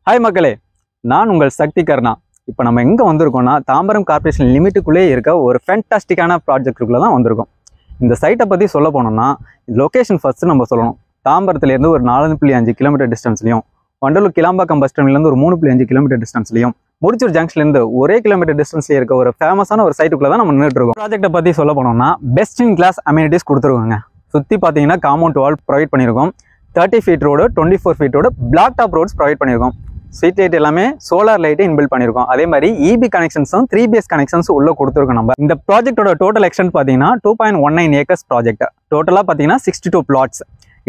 Hi மக்களே, நான் உங்கள் சக்தி கர்ணா. இப்போ நம்ம எங்கே வந்திருக்கோம்னா தாம்பரம் கார்ப்பரேஷன் லிமிட்டுக்குள்ளே இருக்க ஒரு ஃபேண்டாஸ்டிக்கான ப்ராஜெக்ட்டுக்குள்ளே தான் வந்திருக்கோம். இந்த சைட்டை பற்றி சொல்ல போனோம்னா லொக்கேஷன் ஃபஸ்ட்டு நம்ம சொல்லணும். தாம்பரத்துலேருந்து ஒரு 4.5 கிலோமீட்டர் டிஸ்டன்ஸ்லையும், வண்டலூர் கிளாம்பாக்கம் பஸ் ஸ்டாண்ட்லேருந்து ஒரு 3.5 கிலோமீட்டர் டிஸ்டன்ஸ்லையும், முடிச்சூர் ஜங்ஷன்லேருந்து ஒரே கிலோமீட்டர் டிஸ்டன்ஸ்லேயே இருக்க ஒரு ஃபேமஸான ஒரு சைட்டுக்குள்ளே தான் நம்ம நின்றுட்டு இருக்கோம். ப்ராஜெக்ட்டை பற்றி சொல்ல போனோம்னா பெஸ்ட் இன் கிளாஸ் அம்யூனிட்டிஸ் கொடுத்துருவாங்க. சுற்றி பார்த்தீங்கன்னா காம்பவுண்ட் வால் ப்ரொவைட் பண்ணியிருக்கோம். 30 feet road, 24 feet road, black top roads provide பண்ணியிருக்கோம். ஸ்ட்ரீட் லைட் எல்லாமே சோலார் லைட்டை இன்பில்ட் பண்ணியிருக்கோம். அதே மாதிரி இபி கனெக்ஷன்ஸும் 3BS கனெக்ஷன்ஸ் உள்ள கொடுத்துருக்கோம். நம்ம இந்த ப்ராஜெக்டோட டோட்டல் எக்ஸ்டென்ட் பார்த்தீங்கன்னா 2.19 ஏக்கர்ஸ் ப்ராஜெக்ட். டோட்டலாக பார்த்தீங்கன்னா 62 பிளாட்ஸ்,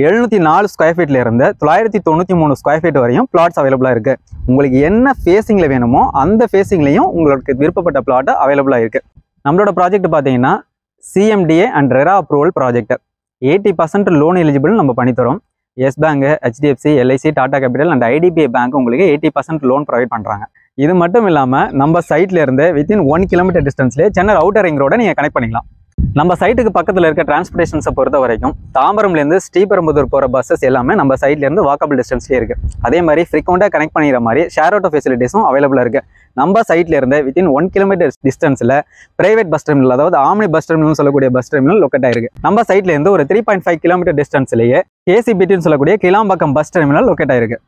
704 ஸ்கொயர் ஃபீட்ல இருந்து 993 ஸ்கொயர் ஃபீட் வரையும் பிளாட்ஸ் அவைலபிளாக இருக்கு. உங்களுக்கு என்ன ஃபேஸிங்கில் வேணுமோ அந்த ஃபேஸிங்லையும் உங்களுக்கு விருப்பப்பட்ட பிளாட் அவைலபிளாக இருக்கு. நம்மளோட ப்ராஜெக்ட் பார்த்தீங்கன்னா CMDA and RERA approval project. 80% loan eligible நம்ம பண்ணித்தரோம். Yes Bank, HDFC, LIC, Tata Capital and IDBI Bank உங்களுக்கு 80% லோன் ப்ரொவைட் பண்ணுறாங்க. இது மட்டும் இல்லாமல் நம்ம சைட்ல இருந்து வித்தின் 1 கிலோமீட்டர் டிஸ்டன்ஸ்லேயே சென்னை அவுட்டர் ரிங் ரோட நீங்கள் கனெக்ட் பண்ணிக்கலாம். நம்ம சைட்டுக்கு பக்கத்தில் இருக்க டிரான்ஸ்போர்ட்டேஷன்ஸை பொறுத்த வரைக்கும் தாம்பரம்லேருந்து ஸ்ரீபெரும்புதூர் போகிற பஸ்ஸஸ் எல்லாமே நம்ம சைட்லேருந்து வாக்கபிள் டிஸ்டன்ஸ்லேயே இருக்குது. அதே மாதிரி ஃப்ரீக்வெண்ட்டாக கனெக்ட் பண்ணிக்கிற மாதிரி ஷேர் ஆட்டோ ஃபெசிலிட்டிஸும் அவைலபிளாக இருக்குது. நம்ம சைட்லேருந்து வித்தின் 1 கிலோமீட்டர் டிஸ்டன்ஸில் பிரைவேட் பஸ் டெர்மினல், அதாவது ஆம்னி பஸ் டெர்மினல் சொல்லக்கூடிய பஸ் டெர்மினல் லொக்கேட் ஆயிருக்கு. நம்ம சைட்லேருந்து ஒரு 3.5 கிலோமீட்டர் டிஸ்டன்ஸ்லேயே KCBTன்னு சொல்லக்கூடிய கிளாம்பாக்கம் பஸ் டெர்மினல் லொக்கேட் ஆயிருக்கு.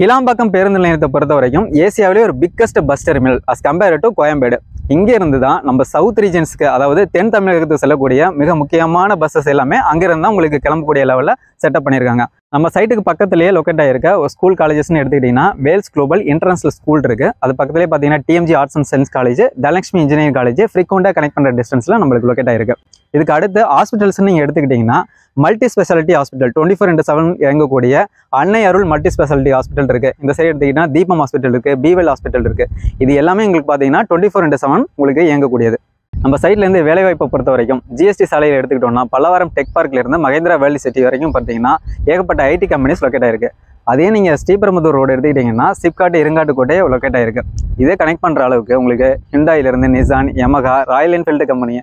கிளாம்பாக்கம் பேருந்து நிலையத்தை பொறுத்த வரைக்கும் ஏசியாவிலே ஒரு biggest bus terminal as compared to Koyambedu. இங்கே இருந்து தான் நம்ம சவுத் ரீஜன்ஸ்க்கு, அதாவது தென் தமிழகத்துக்கு செல்லக்கூடிய மிக முக்கியமான பஸ்ஸஸ் எல்லாமே அங்கிருந்து தான் உங்களுக்கு கிளம்பக்கூடிய லெவலில் செட்டப் பண்ணியிருக்காங்க. நம்ம சைட்டுக்கு பக்கத்துலேயே லொக்கேட் ஆகிருக்க ஒரு ஸ்கூல் காலேஜஸ்ன்னு எடுத்துக்கிட்டிங்கன்னா வேல்ஸ் குளோபல் இன்டர்நேஷனல் ஸ்கூல் இருக்குது. அது பக்கத்துலேயே பார்த்தீங்கன்னா TMG arts and science college, Dhanalakshmi engineering college ஃப்ரீக்வெண்ட்டாக கனெக்ட் பண்ணுற டிஸ்டன்ஸில் நம்மளுக்கு லொக்கேட் ஆகிருக்கு. இதுக்கு அடுத்து ஹாஸ்பிட்டல்ஸ்ன்னு நீங்கள் எடுத்துக்கிட்டிங்கன்னா மல்டி ஸ்பெஷாலிட்டி ஹாஸ்பிட்டல் 24/7 இயங்கக்கூடிய அன்னை அருள் மல்டி ஸ்பெஷாலிட்டி ஹாஸ்பிட்டல் இருக்குது. இந்த சைடு எடுத்துக்கிட்டிங்கன்னா தீபம் ஹாஸ்பிட்டல் இருக்குது, பிவெல் ஹாஸ்பிட்டல் இருக்குது. இது எல்லாமே உங்களுக்கு பார்த்தீங்கன்னா 24/7 உங்களுக்கு இயங்கக்கூடியது. நம்ம சைட்லேருந்து வேலைவாய்ப்பை பொறுத்த வரைக்கும் GST சாலையில் எடுத்துக்கிட்டோம்னா பல்லவரம் டெக் பார்க்லேருந்து மகேந்திரா வேர்ல்டு சிட்டி வரைக்கும் பார்த்தீங்கன்னா ஏகப்பட்ட IT கம்பெனிஸ் லொக்கேட் ஆயிருக்கு. அதே நீங்கள் ஸ்ரீபெரும்புதூர் ரோடு எடுத்துக்கிட்டிங்கன்னா சிப்காட், இருங்காட்டுக்கோட்டை லொக்கேட் ஆயிருக்கு. இதே கனெக்ட் பண்ணுற அளவுக்கு உங்களுக்கு ஹிண்டாயிலிருந்து Nissan, Yamaha, Royal Enfield company,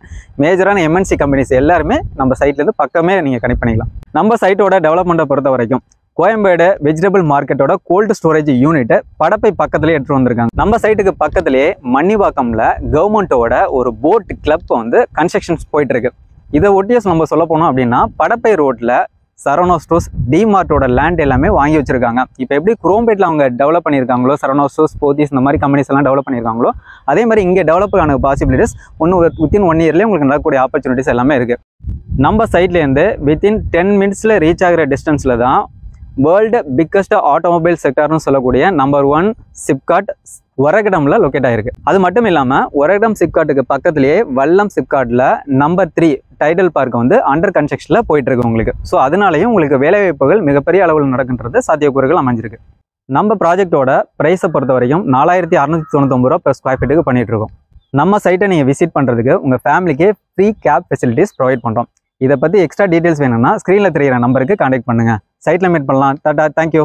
மேஜரான MNC கம்பெனிஸ் எல்லாருமே நம்ம சைட்லேருந்து பக்கமே நீங்கள் கனெக்ட் பண்ணிக்கலாம். நம்ம சைட்டோட டெவலப்மெண்ட்டை பொறுத்த வரைக்கும் கோயம்பேடு வெஜிடபிள் மார்க்கெட்டோட கோல்டு ஸ்டோரேஜ் யூனிட் படப்பை பக்கத்துலேயே எடுத்துகிட்டு வந்திருக்காங்க. நம்ம சைட்டுக்கு பக்கத்துலேயே மன்னிவாக்கம்ல கவர்மெண்ட்டோட ஒரு போட் கிளப் வந்து கன்ஸ்ட்ரக்ஷன்ஸ் போயிட்டு இருக்கு. இதை ஒட்டியஸ் நம்ம சொல்ல போனோம் அப்படின்னா படப்பை ரோட்டில் சரவணா ஸ்டோர்ஸ், டிமார்ட்டோட லேண்ட் எல்லாமே வாங்கி வச்சிருக்காங்க. இப்போ எப்படி குரோம்பேட்டில் அவங்க டெவலப் பண்ணியிருக்காங்களோ, சரவணா ஸ்டோர்ஸ், போத்தீஸ் இந்த மாதிரி கம்பெனிஸ் எல்லாம் டெவலப் பண்ணியிருக்காங்களோ, அதே மாதிரி இங்கே டெவலப் ஆன பாசிபிலிட்டிஸ் வித்தின் 1 இயர்லேயே உங்களுக்கு நடக்கக்கூடிய ஆப்பர்ச்சுனிட்டிஸ் எல்லாமே இருக்குது. நம்ம சைட்லேருந்து வித்தின் 10 மினிட்ஸில் ரீச் ஆகிற டிஸ்டன்ஸில் தான் வேர்ல்டு பிக்கஸ்ட் ஆட்டோமொபைல் செக்டார்னு சொல்லக்கூடிய நம்பர் 1 சிப்காட் ஒரகடம்ல லொக்கேட் ஆயிருக்கு. அது மட்டும் இல்லாமல் ஒரகடம் சிப்காட்டுக்கு பக்கத்துலேயே வல்லம் சிப்காட்டில் நம்பர் 3 டைடல் பார்க் வந்து அண்டர் கன்ஸ்ட்ரக்ஷனில் போயிட்டு இருக்கு உங்களுக்கு. ஸோ அதனாலையும் உங்களுக்கு வேலைவாய்ப்புகள் மிகப்பெரிய அளவில் நடக்கின்றது சாத்தியக்கூறுகள் அமைஞ்சிருக்கு. நம்ம ப்ராஜெக்டோட ப்ரைஸை பொறுத்த வரைக்கும் 4699 ரூபா per ஸ்கொயர் ஃபீட்டுக்கு பண்ணிட்டு இருக்கோம். நம்ம சைட்டை நீங்கள் விசிட் பண்ணுறதுக்கு உங்கள் ஃபேமிலிக்கே ஃப்ரீ கேப் ஃபெசிலிட்டிஸ் ப்ரொவைட் பண்ணுறோம். இதை பற்றி எக்ஸ்ட்ரா டீட்டெயில்ஸ் வேணும்னா ஸ்க்ரீனில் தெரிகிற நம்பருக்கு கான்டாக்ட் பண்ணுங்கள். சைட்டில் மீட் பண்ணலாம். டாடா, தேங்க்யூ.